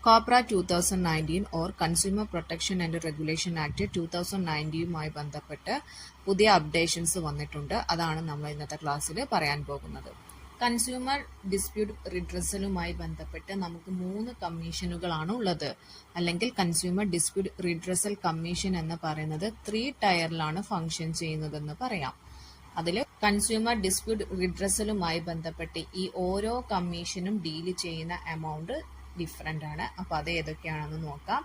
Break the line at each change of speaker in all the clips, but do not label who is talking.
Copra 2019 or consumer protection and regulation act 2019യുമായി ബന്ധപ്പെട്ട് പുതിയ അപ്ഡേഷൻസ് വന്നിട്ടുണ്ട്. അതാണ് നമ്മൾ ഇന്നത്തെ ക്ലാസ്സിൽ പറയാൻ പോകുന്നത്. കൺസ്യൂമർ ഡിസ്പ്യൂട്ട് റിഡ്രസലുമായി ബന്ധപ്പെട്ട് നമുക്ക് 3 കമ്മീഷനുകളാണ് ഉള്ളത്. അല്ലെങ്കിൽ കൺസ്യൂമർ ഡിസ്പ്യൂട്ട് റിഡ്രസൽ കമ്മീഷൻ എന്ന് പറയുന്നത് 3 ടയറിലാണ് ഫംഗ്ഷൻ ചെയ്യുന്നതെന്ന് പറയാം. അതിൽ കൺസ്യൂമർ ഡിസ്പ്യൂട്ട് റിഡ്രസലുമായി ബന്ധപ്പെട്ട് ഈ ഓരോ കമ്മീഷനും ഡീൽ ചെയ്യുന്ന എമൗണ്ട് ഡിഫറെൻ്റ് ആണ്. അപ്പോൾ അത് ഏതൊക്കെയാണെന്ന് നോക്കാം.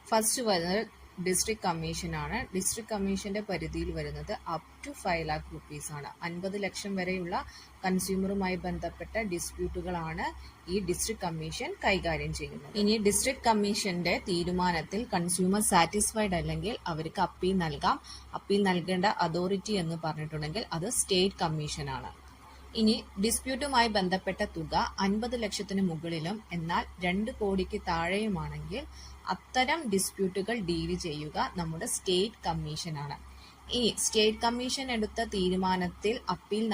ഫസ്റ്റ് വരുന്നത് ഡിസ്ട്രിക്ട് കമ്മീഷൻ ആണ്. ഡിസ്ട്രിക്ട് കമ്മീഷന്റെ പരിധിയിൽ വരുന്നത് അപ് ടു 5 lakh rupees ആണ്. 50 ലക്ഷം വരെയുള്ള കൺസ്യൂമറുമായി ബന്ധപ്പെട്ട ഡിസ്പ്യൂട്ടുകളാണ് ഈ ഡിസ്ട്രിക്ട് കമ്മീഷൻ കൈകാര്യം ചെയ്യുന്നത്. ഇനി ഡിസ്ട്രിക്ട് കമ്മീഷന്റെ തീരുമാനത്തിൽ കൺസ്യൂമർ സാറ്റിസ്ഫൈഡ് അല്ലെങ്കിൽ അവർക്ക് അപ്പീൽ നൽകാം. അപ്പീൽ നൽകേണ്ട അതോറിറ്റി എന്ന് പറഞ്ഞിട്ടുണ്ടെങ്കിൽ അത് സ്റ്റേറ്റ് കമ്മീഷൻ ആണ്. ഇനി ഡിസ്പ്യൂട്ടുമായി ബന്ധപ്പെട്ട തുക 50 ലക്ഷത്തിന് മുകളിലും എന്നാൽ 2 കോടിക്ക് താഴെയുമാണെങ്കിൽ അത്തരം ഡിസ്പ്യൂട്ടുകൾ ഡീൽ ചെയ്യുക നമ്മുടെ സ്റ്റേറ്റ് കമ്മീഷനാണ്. ഇനി സ്റ്റേറ്റ് കമ്മീഷൻ എടുത്ത തീരുമാനത്തിൽ അപ്പീൽ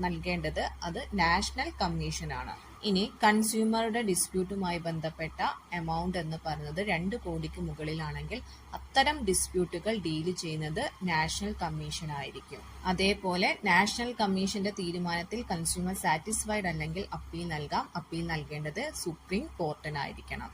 നൽകേണ്ടത് അത് നാഷണൽ കമ്മീഷനാണ്. ഇനി കൺസ്യൂമറുടെ ഡിസ്പ്യൂട്ടുമായി ബന്ധപ്പെട്ട എമൗണ്ട് എന്ന് പറയുന്നത് 2 കോടിക്ക് മുകളിലാണെങ്കിൽ അത്തരം ഡിസ്പ്യൂട്ടുകൾ ഡീൽ ചെയ്യുന്നത് നാഷണൽ കമ്മീഷൻ ആയിരിക്കും. അതേപോലെ നാഷണൽ കമ്മീഷന്റെ തീരുമാനത്തിൽ കൺസ്യൂമർ സാറ്റിസ്ഫൈഡ് അല്ലെങ്കിൽ അപ്പീൽ നൽകാം. അപ്പീൽ നൽകേണ്ടത് സുപ്രീം കോർട്ടിനായിരിക്കണം.